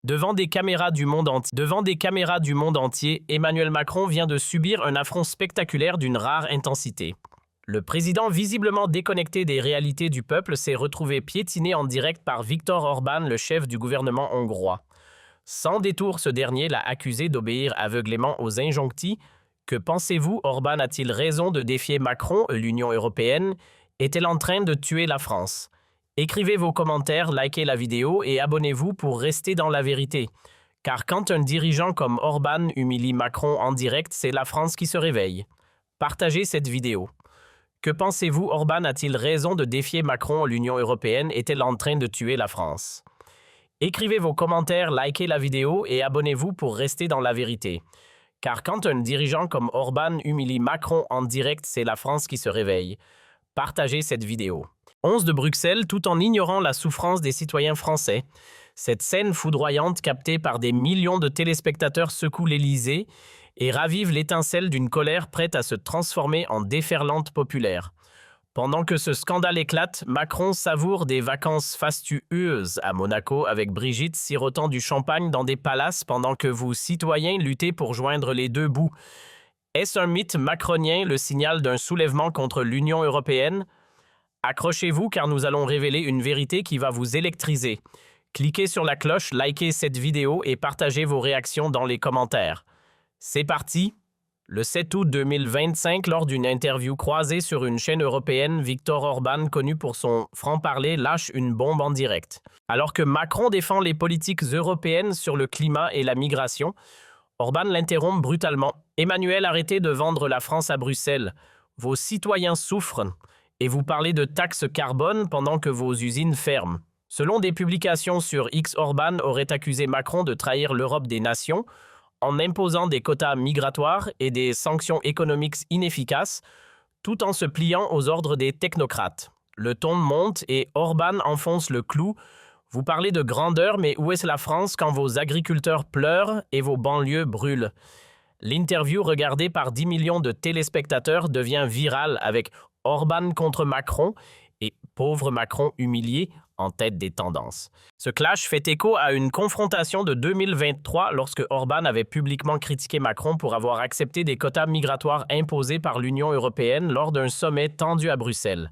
Devant des caméras du monde entier, Emmanuel Macron vient de subir un affront spectaculaire d'une rare intensité. Le président, visiblement déconnecté des réalités du peuple, s'est retrouvé piétiné en direct par Viktor Orban, le chef du gouvernement hongrois. Sans détour, ce dernier l'a accusé d'obéir aveuglément aux injonctions. Que pensez-vous, Orban a-t-il raison de défier Macron, l'Union européenne? Est-elle en train de tuer la France? Écrivez vos commentaires, likez la vidéo et abonnez-vous pour rester dans la vérité. Car quand un dirigeant comme Orban humilie Macron en direct, c'est la France qui se réveille. Partagez cette vidéo. Que pensez-vous, Orban a-t-il raison de défier Macron, l'Union européenne? Est-elle en train de tuer la France? Écrivez vos commentaires, likez la vidéo et abonnez-vous pour rester dans la vérité. Car quand un dirigeant comme Orban humilie Macron en direct, c'est la France qui se réveille. Partagez cette vidéo. 11 de Bruxelles, tout en ignorant la souffrance des citoyens français. Cette scène foudroyante captée par des millions de téléspectateurs secoue l'Élysée et ravive l'étincelle d'une colère prête à se transformer en déferlante populaire. Pendant que ce scandale éclate, Macron savoure des vacances fastueuses à Monaco avec Brigitte sirotant du champagne dans des palaces pendant que vous, citoyens, luttez pour joindre les deux bouts. Est-ce un mythe macronien, le signal d'un soulèvement contre l'Union européenne? Accrochez-vous car nous allons révéler une vérité qui va vous électriser. Cliquez sur la cloche, likez cette vidéo et partagez vos réactions dans les commentaires. C'est parti! Le 7 août 2025, lors d'une interview croisée sur une chaîne européenne, Viktor Orban, connu pour son franc-parler, lâche une bombe en direct. Alors que Macron défend les politiques européennes sur le climat et la migration, Orban l'interrompt brutalement. « Emmanuel, arrêtez de vendre la France à Bruxelles. Vos citoyens souffrent. Et vous parlez de taxes carbone pendant que vos usines ferment. » Selon des publications sur X, Orban aurait accusé Macron de trahir l'Europe des nations en imposant des quotas migratoires et des sanctions économiques inefficaces, tout en se pliant aux ordres des technocrates. Le ton monte et Orban enfonce le clou. Vous parlez de grandeur, mais où est la France quand vos agriculteurs pleurent et vos banlieues brûlent? L'interview regardée par 10 millions de téléspectateurs devient virale avec Orban contre Macron et pauvre Macron humilié en tête des tendances. Ce clash fait écho à une confrontation de 2023 lorsque Orban avait publiquement critiqué Macron pour avoir accepté des quotas migratoires imposés par l'Union européenne lors d'un sommet tendu à Bruxelles.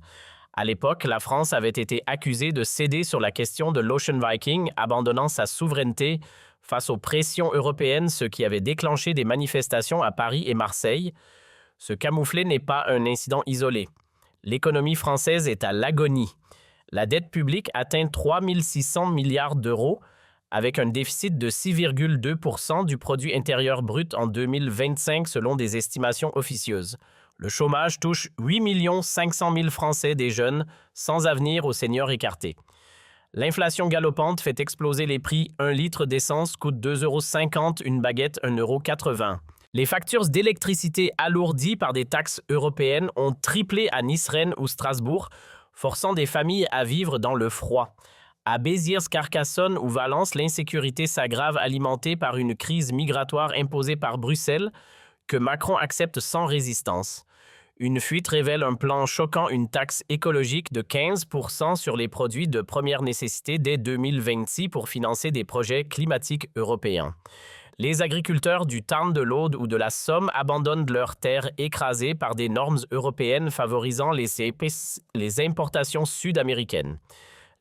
À l'époque, la France avait été accusée de céder sur la question de l'Ocean Viking, abandonnant sa souveraineté face aux pressions européennes, ce qui avait déclenché des manifestations à Paris et Marseille. Ce camouflet n'est pas un incident isolé. L'économie française est à l'agonie. La dette publique atteint 3 600 milliards d'euros, avec un déficit de 6,2% du produit intérieur brut en 2025 selon des estimations officieuses. Le chômage touche 8 500 000 Français, des jeunes, sans avenir aux seniors écartés. L'inflation galopante fait exploser les prix. 1 litre d'essence coûte 2,50 €, une baguette 1,80 €. Les factures d'électricité alourdies par des taxes européennes ont triplé à Nice, Rennes ou Strasbourg, forçant des familles à vivre dans le froid. À Béziers, Carcassonne ou Valence, l'insécurité s'aggrave, alimentée par une crise migratoire imposée par Bruxelles que Macron accepte sans résistance. Une fuite révèle un plan choquant, une taxe écologique de 15% sur les produits de première nécessité dès 2026 pour financer des projets climatiques européens. Les agriculteurs du Tarn, de l'Aude ou de la Somme abandonnent leurs terres écrasées par des normes européennes favorisant les importations sud-américaines.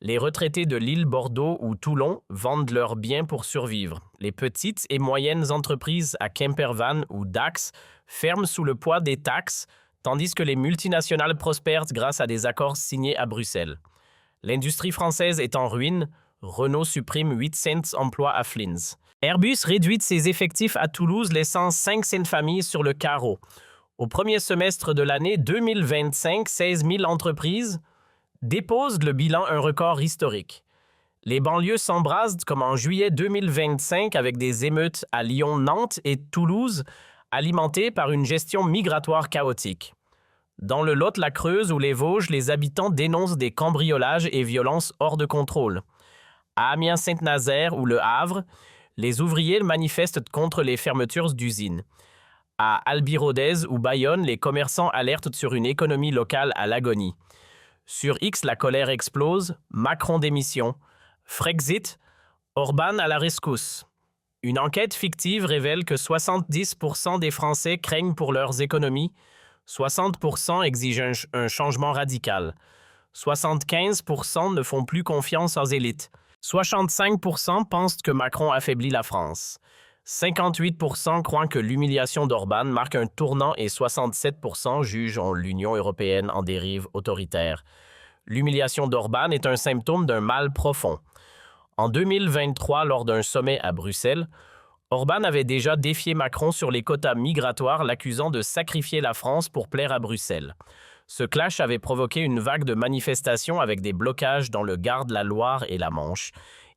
Les retraités de Lille, Bordeaux ou Toulon vendent leurs biens pour survivre. Les petites et moyennes entreprises à Kempervan ou Dax ferment sous le poids des taxes, tandis que les multinationales prospèrent grâce à des accords signés à Bruxelles. L'industrie française est en ruine. Renault supprime 800 emplois à Flins. Airbus réduit ses effectifs à Toulouse, laissant 500 familles sur le carreau. Au premier semestre de l'année 2025, 16 000 entreprises déposent le bilan, un record historique. Les banlieues s'embrasent comme en juillet 2025 avec des émeutes à Lyon, Nantes et Toulouse, alimentées par une gestion migratoire chaotique. Dans le Lot, la Creuse ou les Vosges, les habitants dénoncent des cambriolages et violences hors de contrôle. À Amiens, Saint-Nazaire ou Le Havre, les ouvriers manifestent contre les fermetures d'usines. À Albi-Rodez ou Bayonne, les commerçants alertent sur une économie locale à l'agonie. Sur X, la colère explose. Macron démission. Frexit. Orban à la rescousse. Une enquête fictive révèle que 70% des Français craignent pour leurs économies, 60% exigent un changement radical, 75% ne font plus confiance aux élites, 65% pensent que Macron affaiblit la France, 58% croient que l'humiliation d'Orban marque un tournant et 67% jugent l'Union européenne en dérive autoritaire. L'humiliation d'Orban est un symptôme d'un mal profond. En 2023, lors d'un sommet à Bruxelles, Orban avait déjà défié Macron sur les quotas migratoires, l'accusant de sacrifier la France pour plaire à Bruxelles. Ce clash avait provoqué une vague de manifestations avec des blocages dans le Gard, la Loire et la Manche,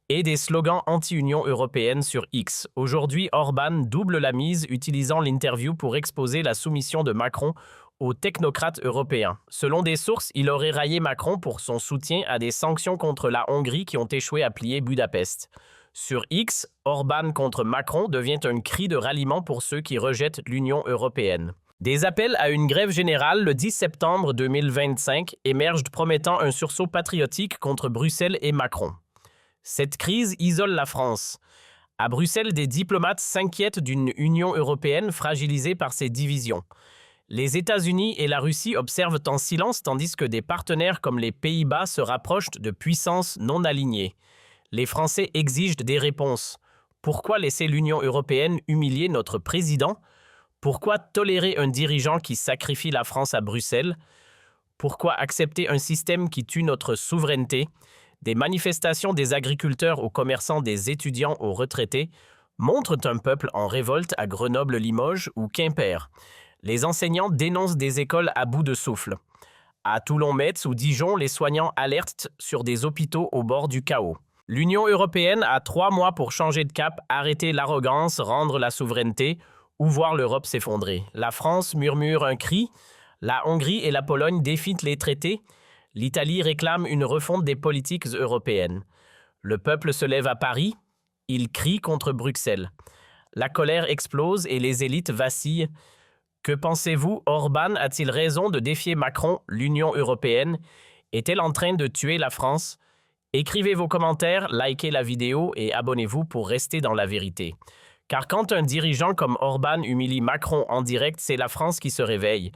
et des slogans anti-Union européenne sur X. Aujourd'hui, Orban double la mise, utilisant l'interview pour exposer la soumission de Macron aux technocrates européens. Selon des sources, il aurait raillé Macron pour son soutien à des sanctions contre la Hongrie qui ont échoué à plier Budapest. Sur X, Orban contre Macron devient un cri de ralliement pour ceux qui rejettent l'Union européenne. Des appels à une grève générale le 10 septembre 2025 émergent promettant un sursaut patriotique contre Bruxelles et Macron. Cette crise isole la France. À Bruxelles, des diplomates s'inquiètent d'une Union européenne fragilisée par ses divisions. Les États-Unis et la Russie observent en silence tandis que des partenaires comme les Pays-Bas se rapprochent de puissances non alignées. Les Français exigent des réponses. Pourquoi laisser l'Union européenne humilier notre président? Pourquoi tolérer un dirigeant qui sacrifie la France à Bruxelles? Pourquoi accepter un système qui tue notre souveraineté? Des manifestations des agriculteurs aux commerçants, des étudiants aux retraités montrent un peuple en révolte à Grenoble, Limoges ou Quimper. Les enseignants dénoncent des écoles à bout de souffle. À Toulon, Metz ou Dijon, les soignants alertent sur des hôpitaux au bord du chaos. L'Union européenne a 3 mois pour changer de cap, arrêter l'arrogance, rendre la souveraineté ou voir l'Europe s'effondrer. La France murmure un cri, la Hongrie et la Pologne défient les traités, l'Italie réclame une refonte des politiques européennes. Le peuple se lève à Paris, il crie contre Bruxelles. La colère explose et les élites vacillent. Que pensez-vous? Orban a-t-il raison de défier Macron, l'Union européenne? Est-elle en train de tuer la France? Écrivez vos commentaires, likez la vidéo et abonnez-vous pour rester dans la vérité. Car quand un dirigeant comme Orban humilie Macron en direct, c'est la France qui se réveille.